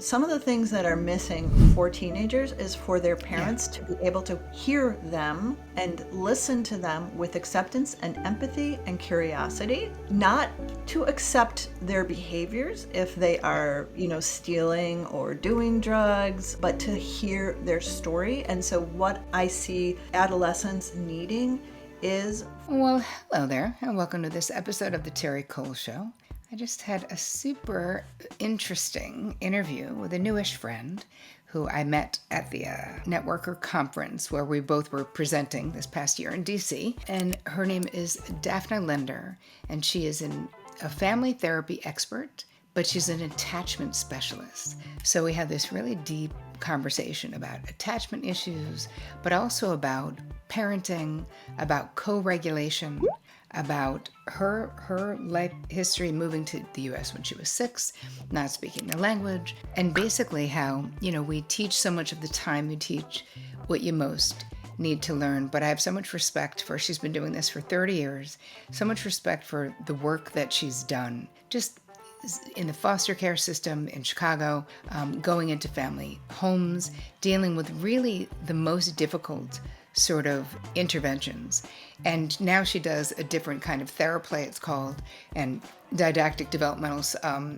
Some of the things that are missing for teenagers is for their parents to be able to hear them and listen to them with acceptance and empathy and curiosity, not to accept their behaviors if they are, stealing or doing drugs, but to hear their story. And so what I see adolescents needing is... Well, hello there, and welcome to this episode of the Terri Show. I just had a super interesting interview with a newish friend who I met at the Networker conference where we both were presenting this past year in DC. And her name is Daphna Linder, and she is a family therapy expert, but she's an attachment specialist. So we had this really deep conversation about attachment issues, but also about parenting, about co-regulation, about her life history moving to the US when she was 6, not speaking the language, and basically how, we teach so much of the time you teach what you most need to learn. But I have so much respect for, she's been doing this for 30 years, so much respect for the work that she's done, just in the foster care system in Chicago, going into family homes, dealing with really the most difficult sort of interventions. And now she does a different kind of therapy, it's called, and didactic developmental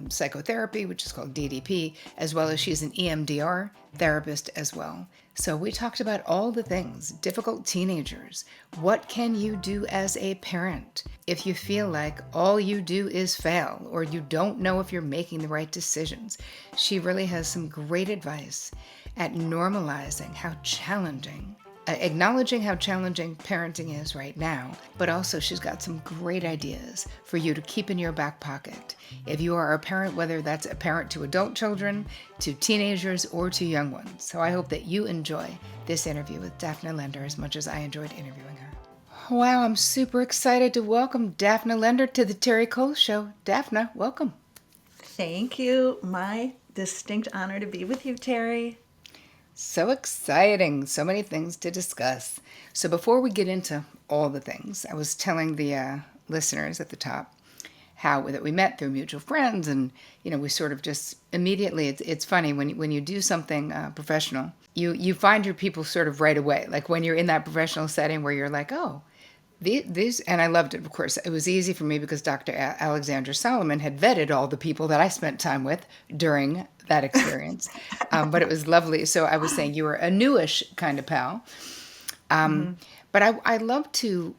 psychotherapy, which is called DDP, as well as she's an EMDR therapist as well. So we talked about all the things, difficult teenagers. What can you do as a parent if you feel like all you do is fail or you don't know if you're making the right decisions? She really has some great advice at normalizing how challenging, acknowledging how challenging parenting is right now, but also she's got some great ideas for you to keep in your back pocket. If you are a parent, whether that's a parent to adult children, to teenagers, or to young ones. So I hope that you enjoy this interview with Daphna Linder as much as I enjoyed interviewing her. Wow, I'm super excited to welcome Daphna Linder to the Terri Show. Daphna, welcome. Thank you. My distinct honor to be with you, Terri. So exciting. So many things to discuss. So before we get into all the things, I was telling the listeners at the top how that we met through mutual friends, and we sort of just immediately, it's funny when you do something professional, you find your people sort of right away. Like when you're in that professional setting where you're like, oh, these, and I loved it, of course. It was easy for me because Dr. Alexandra Solomon had vetted all the people that I spent time with during that experience. But it was lovely. So I was saying you were a newish kind of pal. But I love to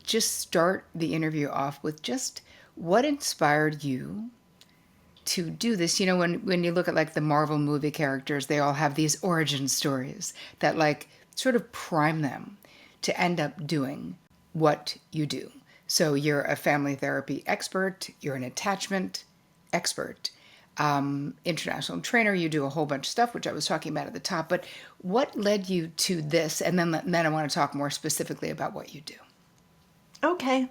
just start the interview off with just what inspired you to do this. When you look at like the Marvel movie characters, they all have these origin stories that like sort of prime them to end up doing what you do. So you're a family therapy expert, you're an attachment expert, international trainer, you do a whole bunch of stuff, which I was talking about at the top. But what led you to this? And then I want to talk more specifically about what you do. Okay.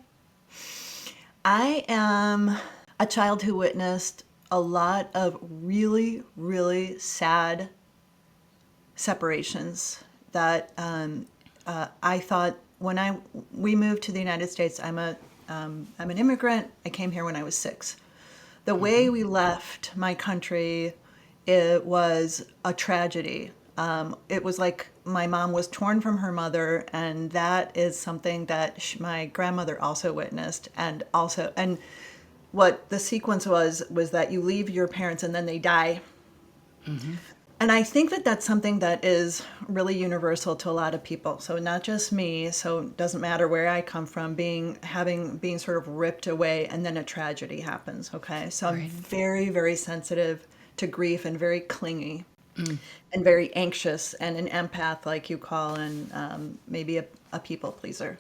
I am a child who witnessed a lot of really, really sad separations that I thought when we moved to the United States. I'm an immigrant. I came here when I was 6. The way we left my country, it was a tragedy. It was like my mom was torn from her mother, and that is something that my grandmother also witnessed. And what the sequence was that you leave your parents and then they die. Mm-hmm. And I think that that's something that is really universal to a lot of people. So not just me. So it doesn't matter where I come from, being sort of ripped away, and then a tragedy happens. Okay. So I'm very, very sensitive to grief and very clingy and very anxious and an empath, like you call, and maybe a people pleaser.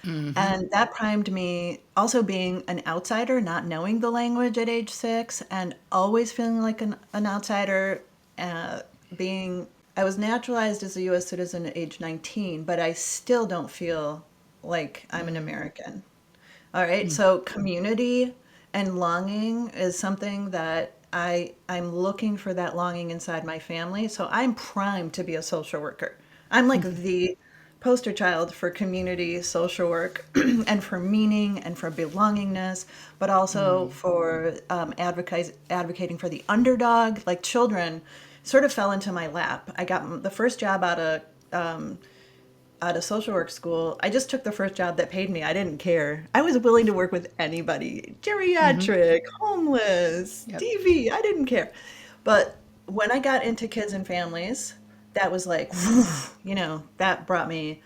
Mm-hmm. And that primed me, also being an outsider, not knowing the language at age 6 and always feeling like an outsider. I was naturalized as a U.S. citizen at age 19, but I still don't feel like I'm an American. All right. So community and longing is something that I'm looking for, that longing inside my family. So I'm primed to be a social worker. I'm like the poster child for community social work and for meaning and for belongingness, but also for advocating for the underdog. Like children sort of fell into my lap. I got the first job out of social work school. I just took the first job that paid me. I didn't care. I was willing to work with anybody, geriatric, homeless, Yep. DV. I didn't care. But when I got into kids and families, that was like, that brought me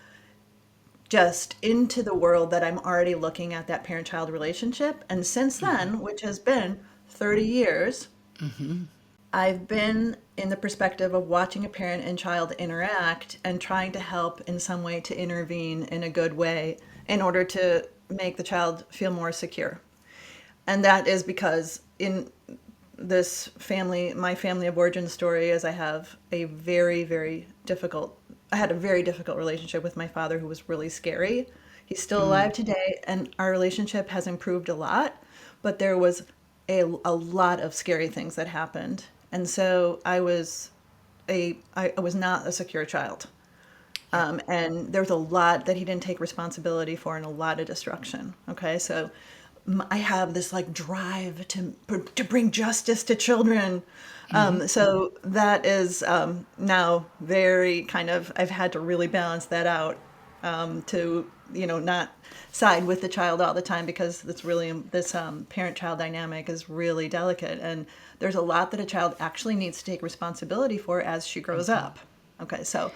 just into the world that I'm already looking at, that parent-child relationship. And since then, which has been 30 years, I've been in the perspective of watching a parent and child interact and trying to help in some way to intervene in a good way in order to make the child feel more secure. And that is because in this family, my family of origin story, is I have a very, very difficult, I had a very difficult relationship with my father who was really scary. He's still alive today, and our relationship has improved a lot, but there was a lot of scary things that happened. And so I was not a secure child. And there's a lot that he didn't take responsibility for and a lot of destruction. Okay, so I have this like drive to bring justice to children. So that is now very kind of, I've had to really balance that out to, not side with the child all the time, because it's really, this parent-child dynamic is really delicate. And there's a lot that a child actually needs to take responsibility for as she grows up. Okay, so,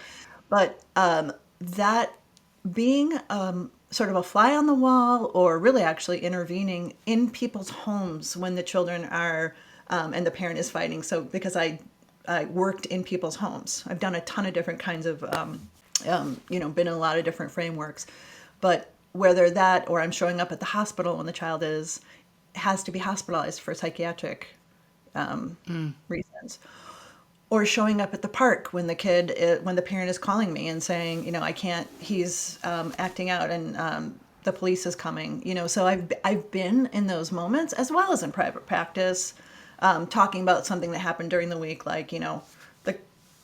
but that being sort of a fly on the wall, or really actually intervening in people's homes when the children are and the parent is fighting. So because I worked in people's homes, I've done a ton of different kinds of been in a lot of different frameworks, but whether that or I'm showing up at the hospital when the child has to be hospitalized for psychiatric reasons, or showing up at the park when when the parent is calling me and saying, I can't, he's acting out and the police is coming, so I've been in those moments as well as in private practice, talking about something that happened during the week, like,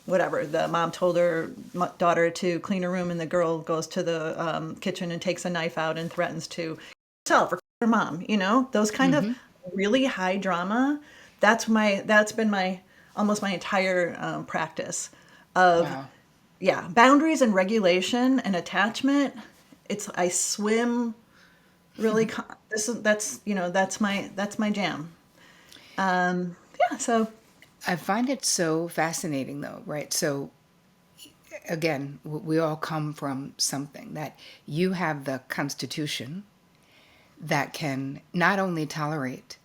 the mom told her daughter to clean her room and the girl goes to the kitchen and takes a knife out and threatens to herself or her mom, those kind of really high drama. That's been my almost my entire practice of Wow. boundaries and regulation and attachment. I swim really that's my jam. So I find it so fascinating, though, right? So, again, we all come from something that you have the Constitution that can not only tolerate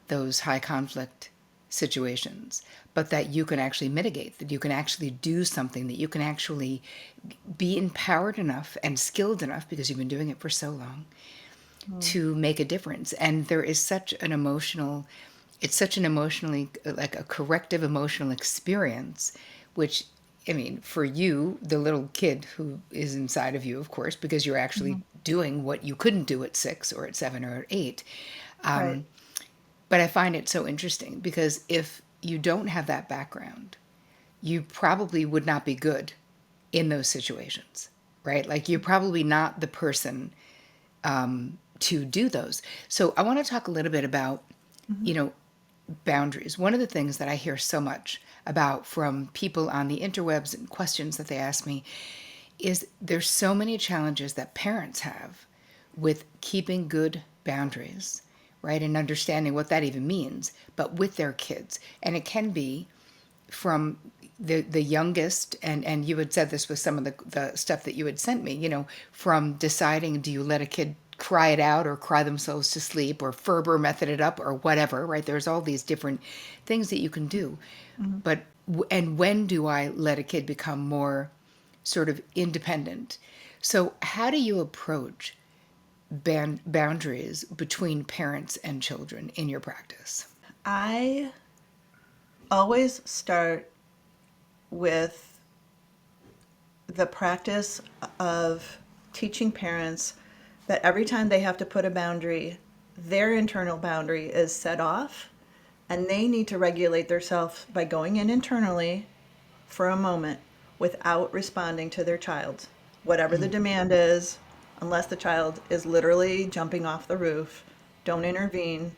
those high conflict situations, but that you can actually mitigate, that you can actually do something, that you can actually be empowered enough and skilled enough, because you've been doing it for so long, to make a difference. And there is it's such an emotionally, like a corrective emotional experience, which, I mean, for you, the little kid who is inside of you, of course, because you're actually doing what you couldn't do at 6 or at 7 or at 8. right. But I find it so interesting because if you don't have that background, you probably would not be good in those situations, right? Like you're probably not the person to do those. So I want to talk a little bit about, boundaries. One of the things that I hear so much about from people on the interwebs and questions that they ask me is there's so many challenges that parents have with keeping good boundaries, right? And understanding what that even means, but with their kids. And it can be from the youngest, and you had said this with some of the stuff that you had sent me, from deciding, do you let a kid cry it out or cry themselves to sleep or Ferber method it up or whatever, right? There's all these different things that you can do. But, and when do I let a kid become more sort of independent? So how do you approach boundaries between parents and children in your practice? I always start with the practice of teaching parents that every time they have to put a boundary, their internal boundary is set off, and they need to regulate themselves by going in internally for a moment without responding to their child. whatever the demand is, unless the child is literally jumping off the roof. Don't intervene.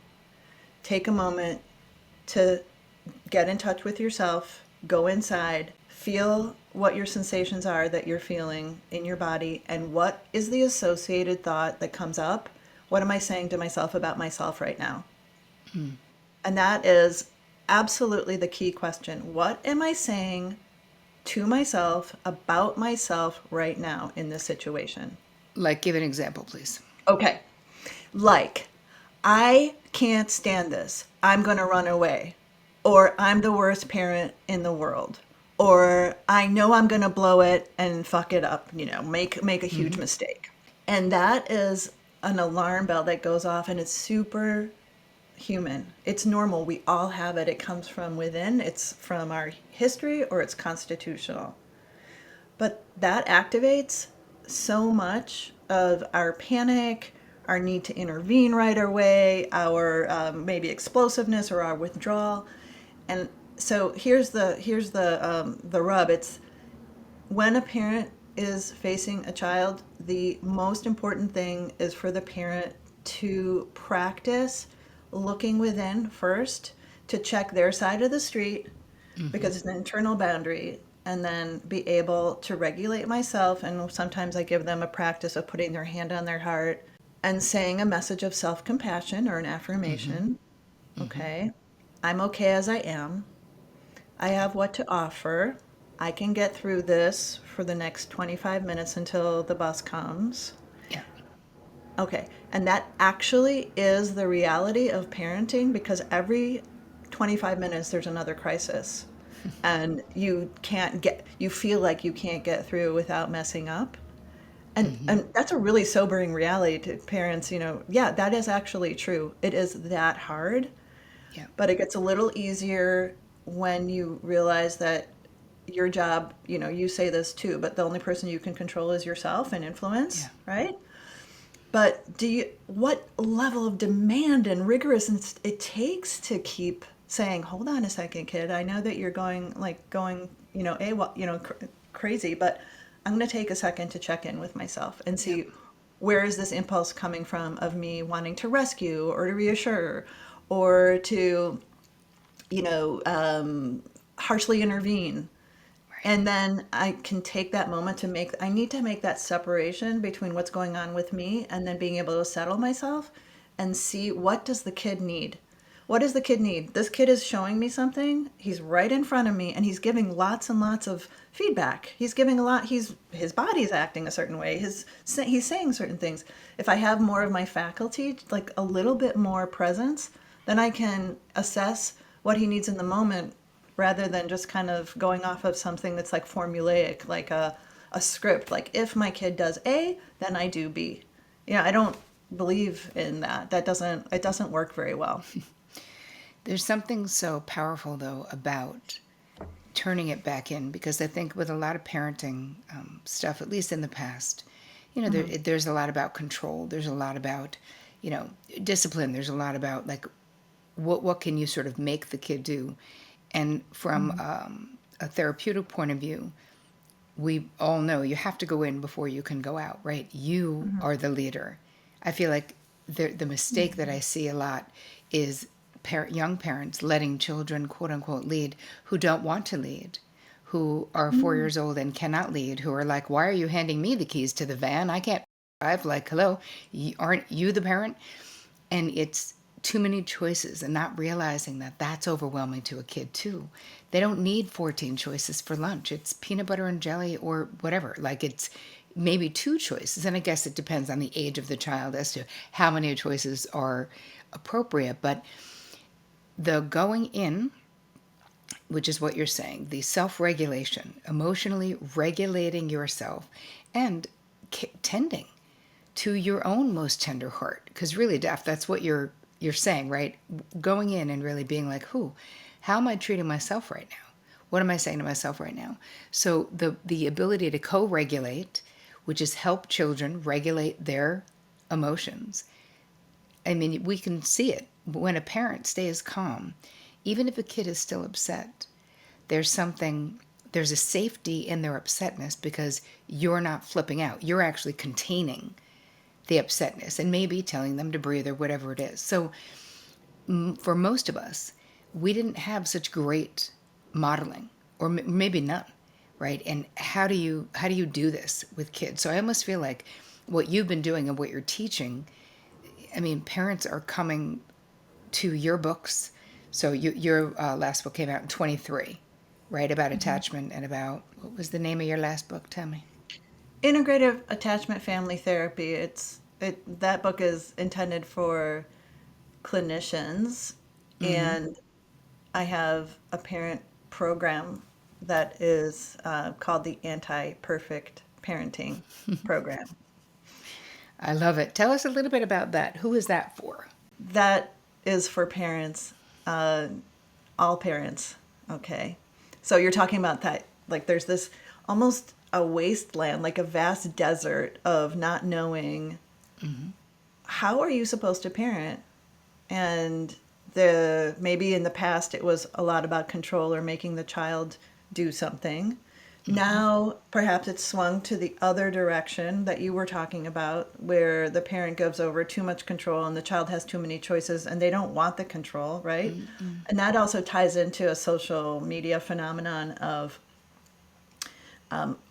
Take a moment to get in touch with yourself, go inside, feel what your sensations are that you're feeling in your body, and what is the associated thought that comes up. What am I saying to myself about myself right now? And that is absolutely the key question. What am I saying to myself about myself right now in this situation? Like, give an example, please. Okay. Like, I can't stand this. I'm going to run away. Or I'm the worst parent in the world. Or I know I'm going to blow it and fuck it up, make a huge mistake. And that is an alarm bell that goes off, and it's super human. It's normal. We all have it. It comes from within. It's from our history, or it's constitutional. But that activates so much of our panic, our need to intervene right away, our maybe explosiveness or our withdrawal. And so here's the rub. It's when a parent is facing a child, the most important thing is for the parent to practice looking within first to check their side of the street because it's an internal boundary, and then be able to regulate myself. And sometimes I give them a practice of putting their hand on their heart and saying a message of self compassion or an affirmation. Okay, I'm okay as I am. I have what to offer. I can get through this for the next 25 minutes until the bus comes. Yeah. Okay. And that actually is the reality of parenting, because every 25 minutes there's another crisis. And you feel like you can't get through without messing up. And that's a really sobering reality to parents, Yeah, that is actually true. It is that hard, Yeah. but it gets a little easier when you realize that your job, you say this too, but the only person you can control is yourself and influence, Yeah. right? But what level of demand and rigorousness it takes to keep saying, hold on a second, kid. I know that you're going, crazy, but I'm going to take a second to check in with myself and Yep. see where is this impulse coming from of me wanting to rescue or to reassure or to, you know, um, harshly intervene. Right. And then I can take that moment I need to make that separation between what's going on with me and then being able to settle myself and see, what does the kid need? What does the kid need? This kid is showing me something. He's right in front of me and he's giving lots and lots of feedback. He's giving a lot. His body's acting a certain way. He's saying certain things. If I have more of my faculty, like a little bit more presence, then I can assess what he needs in the moment rather than just kind of going off of something that's like formulaic, like a script. Like, if my kid does A, then I do B. I don't believe in that. It doesn't work very well. There's something so powerful, though, about turning it back in, because I think with a lot of parenting stuff, at least in the past, there's a lot about control. There's a lot about, discipline. There's a lot about, like, what can you sort of make the kid do? And from a therapeutic point of view, we all know you have to go in before you can go out, right? You are the leader. I feel like the mistake that I see a lot is young parents letting children, quote unquote, lead who don't want to lead, who are 4 years old and cannot lead, who are like, why are you handing me the keys to the van? I can't drive. Like, hello, aren't you the parent? And it's too many choices, and not realizing that that's overwhelming to a kid too. They don't need 14 choices for lunch. It's peanut butter and jelly or whatever. Like, it's maybe two choices. And I guess it depends on the age of the child as to how many choices are appropriate. But the going in, which is what you're saying, the self-regulation, emotionally regulating yourself, and tending to your own most tender heart. Because really, Daph, that's what you're saying, right? Going in and really being like, how am I treating myself right now? What am I saying to myself right now? So the ability to co-regulate, which is help children regulate their emotions. I mean, we can see it. When a parent stays calm, even if a kid is still upset, there's something there's a safety in their upsetness because you're not flipping out. You're actually containing the upsetness and maybe telling them to breathe or whatever it is. So for most of us, we didn't have such great modeling, or maybe none, right? And how do you do this with kids? So I almost feel like what you've been doing and what you're teaching, I mean, parents are coming to your books. So your last book came out in 23, right? About attachment and about, what was the name of your last book? Tell me. Integrative attachment family therapy. That book is intended for clinicians, Mm-hmm. and I have a parent program that is called the Anti-Perfect Parenting Program. I love it. Tell us a little bit about that. Who is that for? That is for parents, uh, all parents. Okay. So you're talking about that, like there's this almost a wasteland, like a vast desert of not knowing how are you supposed to parent. And the maybe in the past it was a lot about control or making the child do something. Now perhaps it's swung to the other direction that you were talking about, where the parent gives over too much control and the child has too many choices and they don't want the control, right? And that also ties into a social media phenomenon of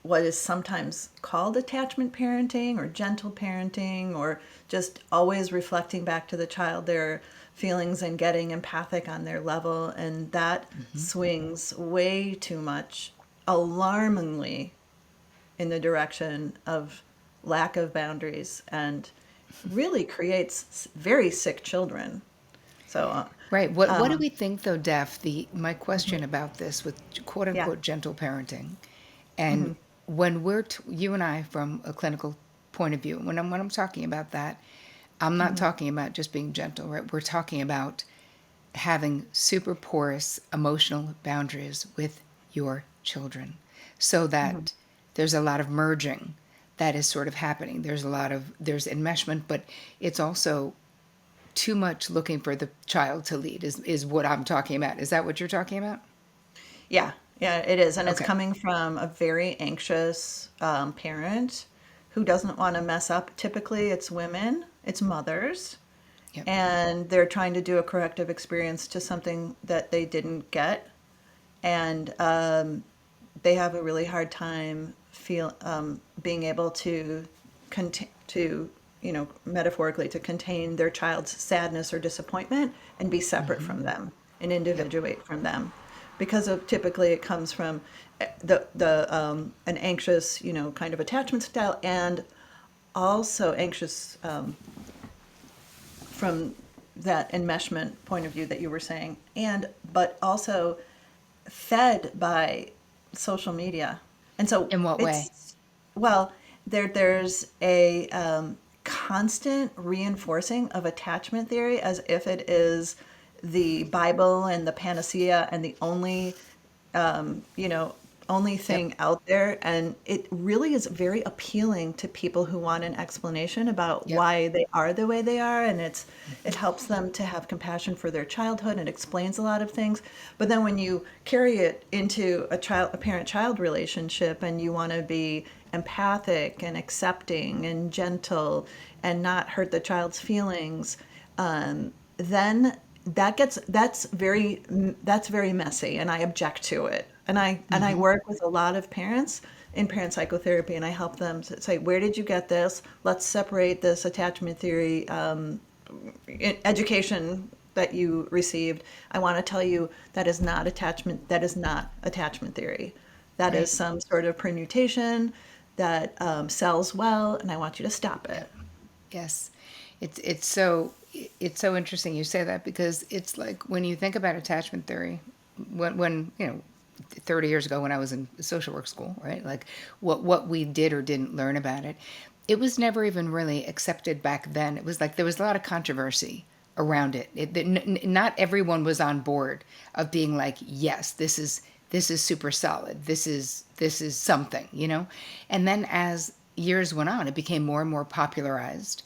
what is sometimes called attachment parenting or gentle parenting, or just always reflecting back to the child their feelings and getting empathic on their level. And that swings way too much, alarmingly, in the direction of lack of boundaries and really creates very sick children. So, Right. What do we think though, Daph? My question mhm, about this with quote yeah. unquote gentle parenting, and Hmm. when you and I from a clinical point of view, when I'm talking about that, I'm not Hmm. talking about just being gentle, right? We're talking about having super porous emotional boundaries with your children, so Hmm. that there's a lot of merging that is sort of happening. There's enmeshment, but it's also too much looking for the child to lead is what I'm talking about. Is that what you're talking about? Yeah, yeah, it is. And it's Okay. coming from a very anxious parent who doesn't want to mess up. Typically, it's women, it's mothers, Yep. and they're trying to do a corrective experience to something that they didn't get. And they have a really hard time being able to metaphorically, to contain their child's sadness or disappointment and be separate Mm-hmm. from them and Yep. individuate from them, because of typically it comes from the an anxious, kind of attachment style, and also anxious from that enmeshment point of view that you were saying, and but also fed by social media. And so In what way? it's, well, there's a constant reinforcing of attachment theory as if it is the Bible and the panacea and the only you know, only Yep. thing out there. And it really is very appealing to people who want an explanation about Yep. why they are the way they are. And it Mm-hmm. helps them to have compassion for their childhood and explains a lot of things. But then when you carry it into a parent-child relationship, and you want to be empathic and accepting and gentle and not hurt the child's feelings, then that's very messy, and I object to it. And I Mm-hmm. work with a lot of parents in parent psychotherapy, and I help them to say, where did you get this? Let's separate this attachment theory education that you received. I want to tell you that is not attachment. That is not attachment theory. That is Right. some sort of permutation that sells well, and I want you to stop Yep. it. Yes. It's so interesting you say that, because it's like when you think about attachment theory, when 30 years ago when I was in social work school, right? Like what we did or didn't learn about it, it was never even really accepted back then. It was like there was a lot of controversy around it. Not everyone was on board of being like, yes, this is super solid. This is something. And then as years went on, it became more and more popularized,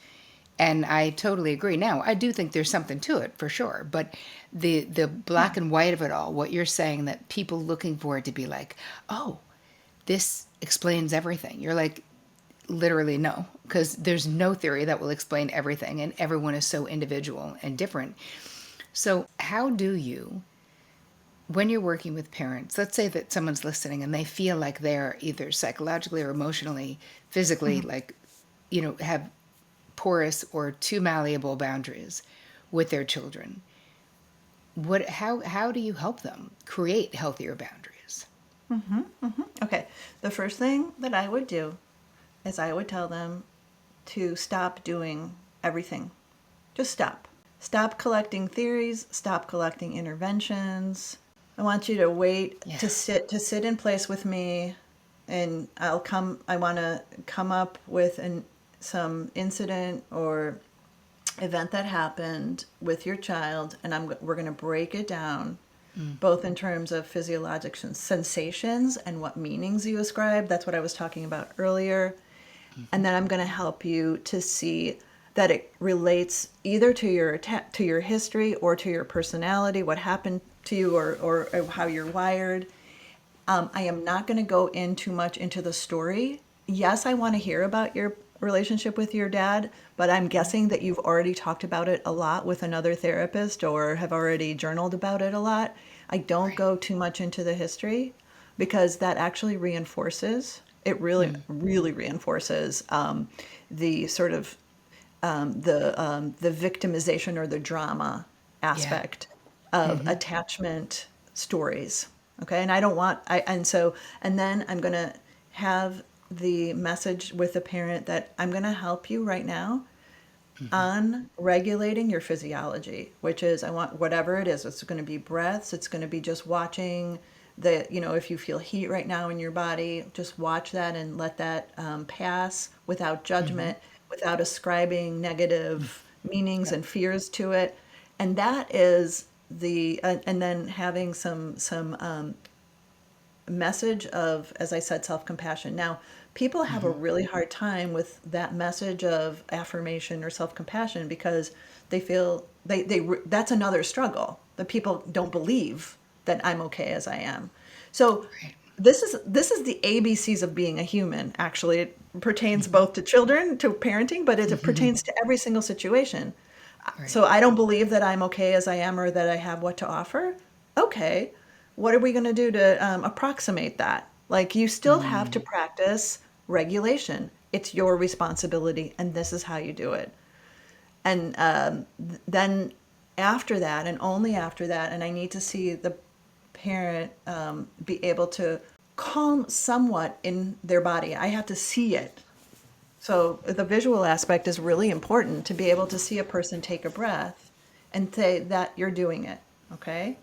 And I totally agree. Now, I do think there's something to it for sure, but the black and white of it all, what you're saying, that people looking for it to be like, oh, this explains everything. You're like, literally no, because there's no theory that will explain everything, and everyone is so individual and different. So, how do you, when you're working with parents, let's say that someone's listening and they feel like they're either psychologically or emotionally, physically, like, have porous or too malleable boundaries with their children. How do you help them create healthier boundaries? Okay. The first thing that I would do is I would tell them to stop doing everything. Just stop. Stop collecting theories, stop collecting interventions. I want you to wait Yeah. to sit in place with me, and I want to come up with some incident or event that happened with your child, and we're going to break it down both in terms of physiologic sensations and what meanings you ascribe. That's what I was talking about earlier. And then I'm going to help you to see that it relates either to your history or to your personality, what happened to you, or how you're wired. I am not going to go in too much into the story. Yes, I want to hear about your relationship with your dad, but I'm guessing that you've already talked about it a lot with another therapist or have already journaled about it a lot. I don't go too much into the history because that actually reinforces, it really, really reinforces the sort of the victimization or the drama Yeah. aspect of attachment stories. Okay. And I don't want, and then I'm going to have the message with the parent that I'm going to help you right now on regulating your physiology, which is, I want whatever it is. It's going to be breaths. It's going to be just watching if you feel heat right now in your body, just watch that and let that pass without judgment, without ascribing negative meanings and fears to it. And that is and then having some message of, as I said, self-compassion. Now, people have a really hard time with that message of affirmation or self-compassion because they feel that's another struggle, that people don't believe that I'm okay as I am. So Right. this is the ABCs of being a human. Actually, it pertains both to children, to parenting, but it pertains to every single situation. Right. So I don't believe that I'm okay as I am or that I have what to offer. Okay, what are we going to do to approximate that? Like, you still have to practice regulation. It's your responsibility, and this is how you do it. And then after that, and only after that, and I need to see the parent be able to calm somewhat in their body. I have to see it. So the visual aspect is really important, to be able to see a person take a breath and say that you're doing it. Okay?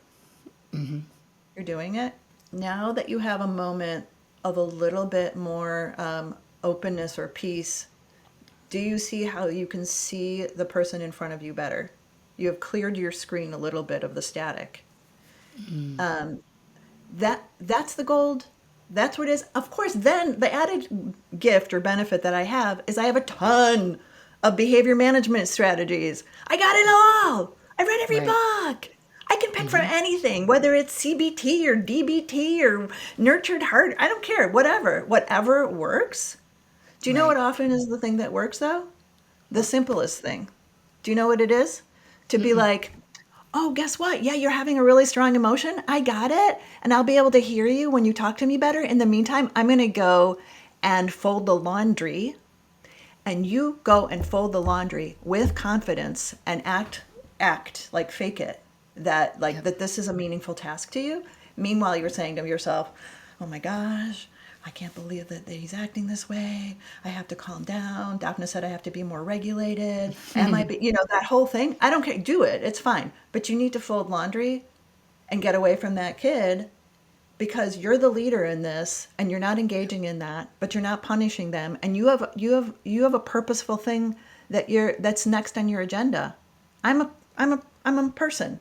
You're doing it. Now that you have a moment of a little bit more openness or peace, do you see how you can see the person in front of you better? You have cleared your screen a little bit of the static. That's the gold. That's what it is. Of course, then the added gift or benefit that I have is I have a ton of behavior management strategies. I got it all. I read every Right. book. I can pick from anything, whether it's CBT or DBT or nurtured heart. I don't care. Whatever works. Do you know Right. what often is the thing that works though? The simplest thing. Do you know what it is? To be like, oh, guess what? Yeah, you're having a really strong emotion. I got it. And I'll be able to hear you when you talk to me better. In the meantime, I'm going to go and fold the laundry. And you go and fold the laundry with confidence and act like fake it, Yep. that this is a meaningful task to you. Meanwhile, you're saying to yourself, oh my gosh, I can't believe that he's acting this way. I have to calm down. Daphna said I have to be more regulated. Am I, that whole thing? I don't care. Do it. It's fine. But you need to fold laundry and get away from that kid, because you're the leader in this and you're not engaging in that, but you're not punishing them, and you have a purposeful thing that's next on your agenda. I'm a person,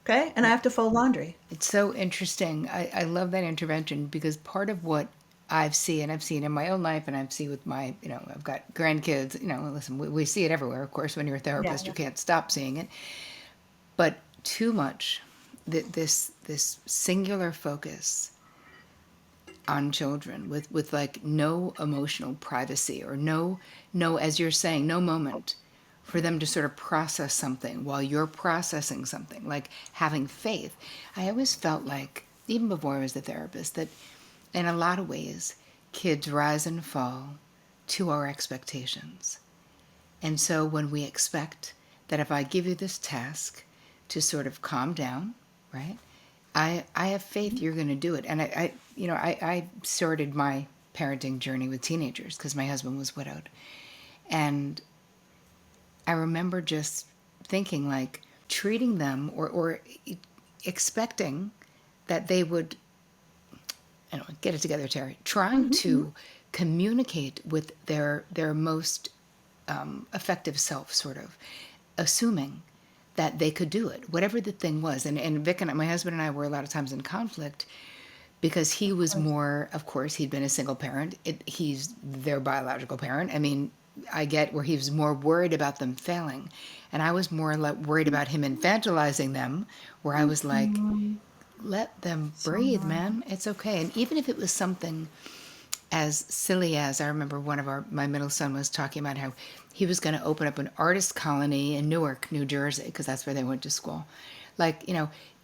okay? And I have to fold laundry. It's so interesting. I love that intervention because part of what I've seen in my own life, and I've seen with my, I've got grandkids. Listen, we see it everywhere. Of course, when you're a Yeah, therapist, you yeah. can't stop seeing it. But too much, this singular focus on children with like no emotional privacy, or no, as you're saying, no moment for them to sort of process something while you're processing something, like having faith. I always felt like, even before I was the therapist, that in a lot of ways kids rise and fall to our expectations. And so when we expect that if I give you this task to sort of calm down, right? I have faith you're going to do it. And I started my parenting journey with teenagers because my husband was widowed. And I remember just thinking, like, treating them, or expecting that they would, I don't know, get it together, Terry, trying Hmm. to communicate with their most effective self, sort of assuming that they could do it, whatever the thing was. And Vic and my husband and I were a lot of times in conflict because he Of was course. more, of course, he'd been a single parent. He's their biological parent. I mean, I get where he was more worried about them failing. And I was more like worried about him infantilizing them, where I was like, Mhm. let them So breathe, normal. man. It's okay. And even if it was something as silly as, I remember one of my middle son was talking about how he was going to open up an artist colony in Newark, New Jersey, because that's where they went to school. Like,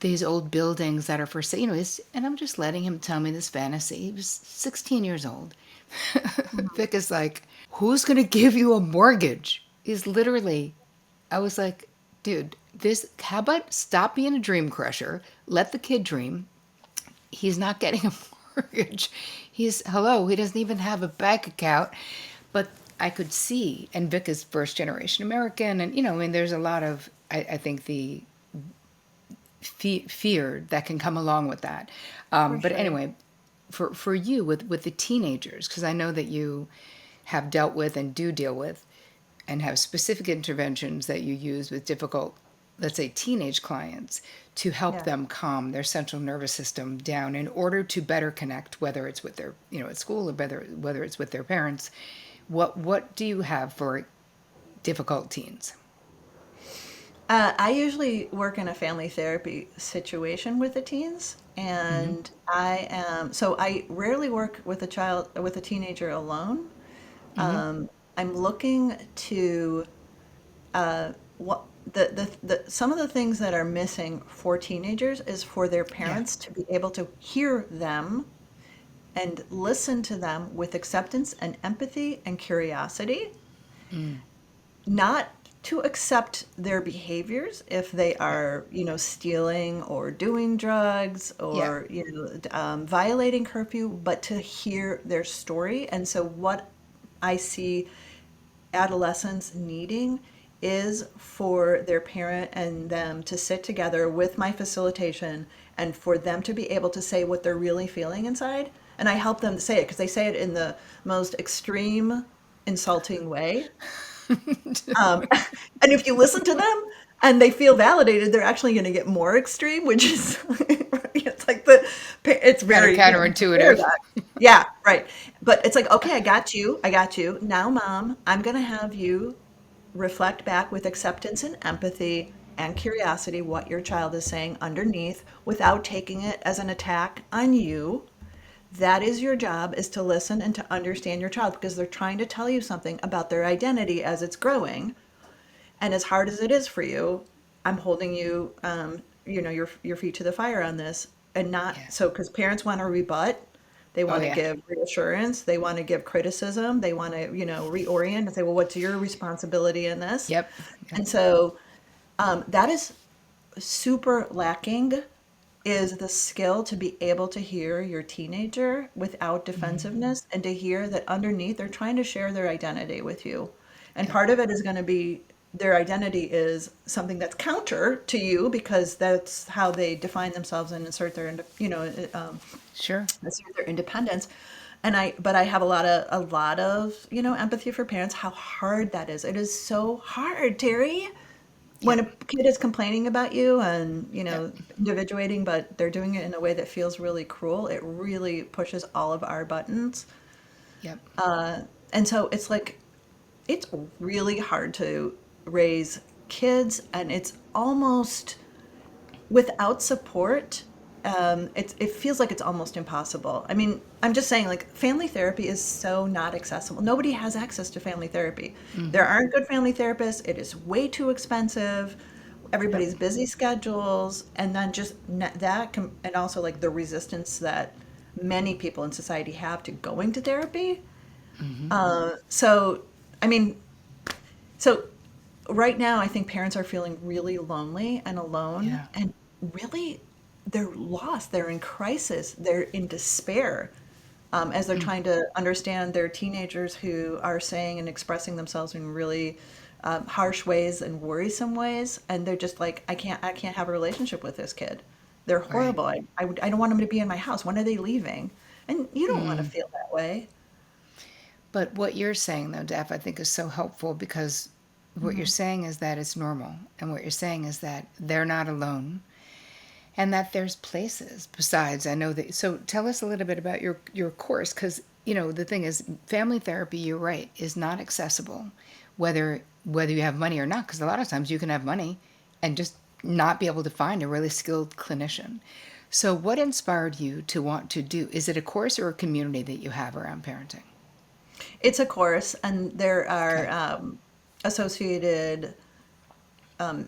these old buildings that are for sale, and I'm just letting him tell me this fantasy. He was 16 years old. Mhm. Vic is like, who's going to give you a mortgage? He's literally, I was like, dude, how about stop being a dream crusher? Let the kid dream. He's not getting a mortgage. He doesn't even have a bank account. But I could see, and Vic is first generation American, and I mean, there's a lot of, I think, the fear that can come along with that. For But sure. anyway, for you with the teenagers, because I know that you have dealt with and do deal with and have specific interventions that you use with difficult, let's say, teenage clients, to help Yeah. them calm their central nervous system down in order to better connect, whether it's with their, at school, or whether it's with their parents. What do you have for difficult teens? I usually work in a family therapy situation with the teens, and so I rarely work with a teenager alone. I'm looking to what some of the things that are missing for teenagers is for their Yeah. parents to be able to hear them and listen to them with acceptance and empathy and curiosity, not to accept their behaviors if they Yeah. are, stealing or doing drugs Yeah. or, violating curfew, but to hear their story. And so, what I see adolescents needing is for their parent and them to sit together with my facilitation and for them to be able to say what they're really feeling inside. And I help them say it because they say it in the most extreme, insulting way. Um, and if you listen to them and they feel validated, they're actually going to get more extreme, which is it's like it's Kind of very, counterintuitive. paradox. Yeah, right. But it's like, okay, I got you. I got you. Now, mom, I'm going to have you reflect back with acceptance and empathy and curiosity what your child is saying underneath without taking it as an attack on you. That is your job, is to listen and to understand your child because they're trying to tell you something about their identity as it's growing. And as hard as it is for you, I'm holding you, your feet to the fire on this, and not Yeah. so because parents want to rebut, they Oh want to yeah. give reassurance, they want to give criticism, they want to, reorient and say, well, what's your responsibility in this? Yep. Yep. And so that is super lacking is the skill to be able to hear your teenager without defensiveness and to hear that underneath they're trying to share their identity with you. And Yep. part of it is going to be their identity is something that's counter to you because that's how they define themselves and assert their, Sure. assert their independence. But I have a lot of, empathy for parents, how hard that is. It is so hard, Terry. when Yep. a kid is complaining about you and, Yep. individuating, but they're doing it in a way that feels really cruel, it really pushes all of our buttons. Yep. And so it's like, it's really hard to raise kids, and it's almost without support. It feels like it's almost impossible. I mean, I'm just saying, like, family therapy is so not accessible. Nobody has access to family therapy. There Mm-hmm. aren't good family therapists. It is way too expensive. Yep. Everybody's busy schedules, and then just and also like the resistance that many people in society have to going to therapy. Mm-hmm. So, I mean, so right now, I think parents are feeling really lonely and alone, Yeah. and really, they're lost. They're in crisis. They're in despair, as they're Mm. trying to understand their teenagers who are saying and expressing themselves in really harsh ways and worrisome ways, and they're just like, I can't have a relationship with this kid. They're Right. horrible. I don't want them to be in my house. When are they leaving? And you don't want to Mm. feel that way. But what you're saying, though, Daph, I think is so helpful because what you're Hmm. saying is that it's normal. And what you're saying is that they're not alone and that there's places besides. I know that. So tell us a little bit about your course because, the thing is, family therapy, you're right, is not accessible whether you have money or not. Because a lot of times you can have money and just not be able to find a really skilled clinician. So what inspired you to want to do? Is it a course or a community that you have around parenting? It's a course, and there are Okay. associated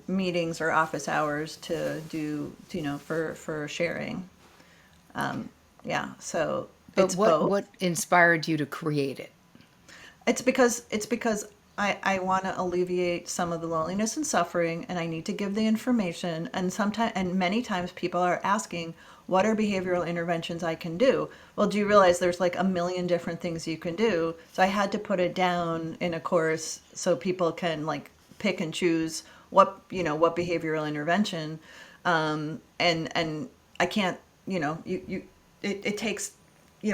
meetings or office hours to do, for sharing. Yeah, so But it's both. what inspired you to create it? It's because I want to alleviate some of the loneliness and suffering, and I need to give the information. And sometimes, and many times, people are asking, "What are behavioral interventions I can do?" Well, do you realize there's like a million different things you can do? So I had to put it down in a course so people can like pick and choose what behavioral intervention. And I can't, it takes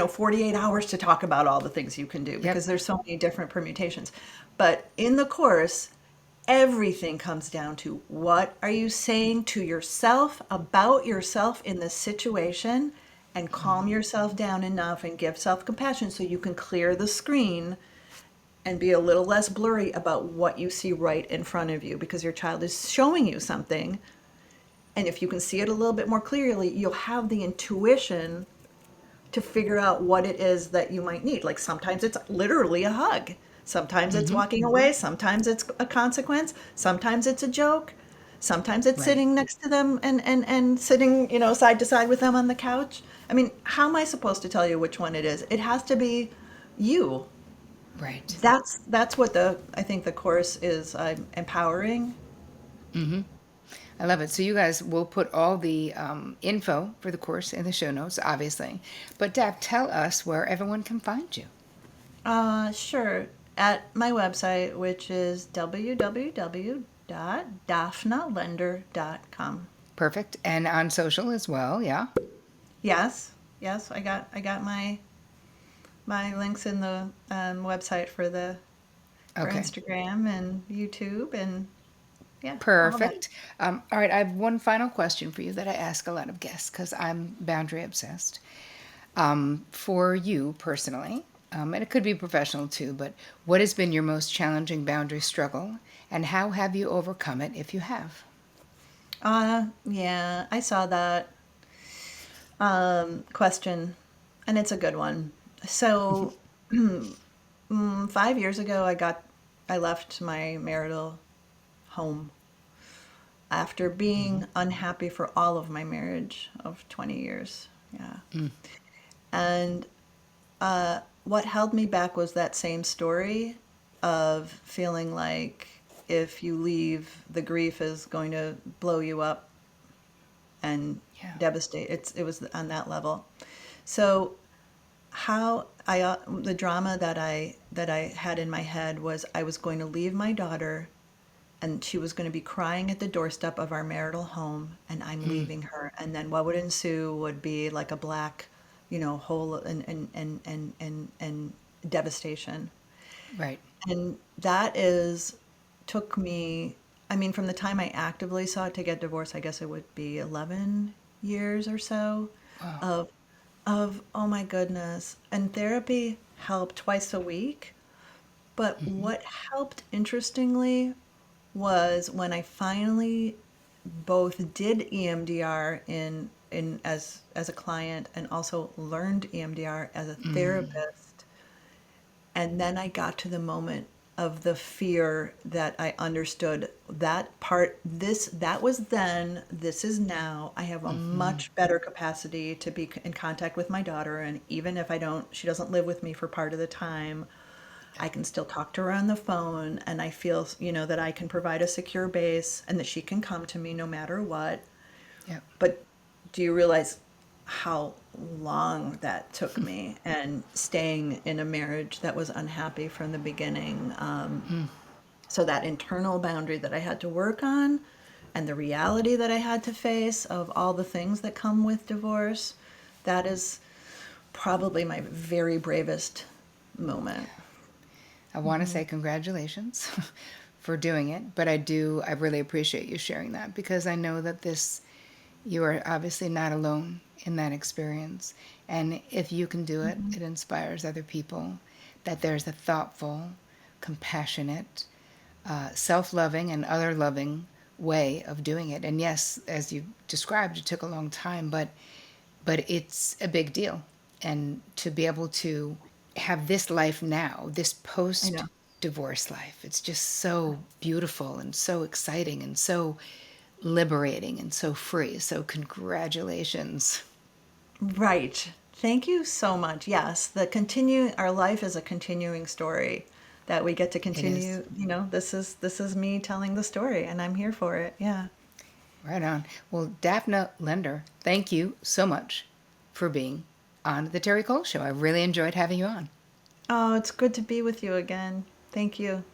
48 hours to talk about all the things you can do Yep. because there's so many different permutations. But in the course, everything comes down to what are you saying to yourself about yourself in this situation, and calm yourself down enough and give self-compassion so you can clear the screen and be a little less blurry about what you see right in front of you, because your child is showing you something, and if you can see it a little bit more clearly, you'll have the intuition to figure out what it is that you might need. Like sometimes it's literally a hug. Sometimes it's Mm-hmm. walking away. Sometimes it's a consequence. Sometimes it's a joke. Sometimes it's Right. sitting next to them and sitting, side to side with them on the couch. I mean, how am I supposed to tell you which one it is? It has to be you. Right. That's what I think the course is empowering. Mm-hmm. I love it. So you guys will put all the info for the course in the show notes, obviously. But Dap, tell us where everyone can find you. Sure. At my website, which is www.dafnalinder.com. Perfect. And on social as well, yeah? Yes, yes, I got my links in the website for Okay. Instagram and YouTube, and yeah, all that. Perfect. All right, I have one final question for you that I ask a lot of guests because I'm boundary obsessed. For you personally, and it could be professional too, but what has been your most challenging boundary struggle and how have you overcome it if you have? Yeah, I saw that question, and it's a good one. So, 5 years ago, I left my marital home after being unhappy for all of my marriage of 20 years. Yeah. And what held me back was that same story of feeling like if you leave, the grief is going to blow you up and Yeah. devastate. It was on that level. So how the drama that I had in my head was I was going to leave my daughter, and she was going to be crying at the doorstep of our marital home, and I'm Mm, leaving her, and then what would ensue would be like a black, hole and devastation. right. And that is took me I mean, from the time I actively sought to get divorced, I guess it would be 11 years or so Wow. of oh my goodness. And therapy helped twice a week. But what helped interestingly was when I finally both did EMDR in as a client and also learned EMDR as a therapist. And then I got to the moment of the fear that I understood that part. This that was then, this is now. I have a much better capacity to be in contact with my daughter, and even if I don't, she doesn't live with me for part of the time, I can still talk to her on the phone, and I feel, that I can provide a secure base and that she can come to me no matter what. Yep. But do you realize how long that took me, and staying in a marriage that was unhappy from the beginning? So that internal boundary that I had to work on, and the reality that I had to face of all the things that come with divorce, that is probably my very bravest moment. I want to say congratulations for doing it, but I really appreciate you sharing that because I know that you are obviously not alone in that experience. And if you can do it, it inspires other people that there's a thoughtful, compassionate, self-loving and other loving way of doing it. And yes, as you described, it took a long time, but it's a big deal. And to be able to have this life now, this I know. post divorce life, it's just so beautiful and so exciting and so liberating and so free. So, congratulations. Right. Thank you so much. Yes, our life is a continuing story that we get to It is. continue. This is me telling the story, and I'm here for it. Yeah. Right on. Well, Daphna Linder, thank you so much for being on the Terry Cole Show. I really enjoyed having you on. Oh, it's good to be with you again. Thank you.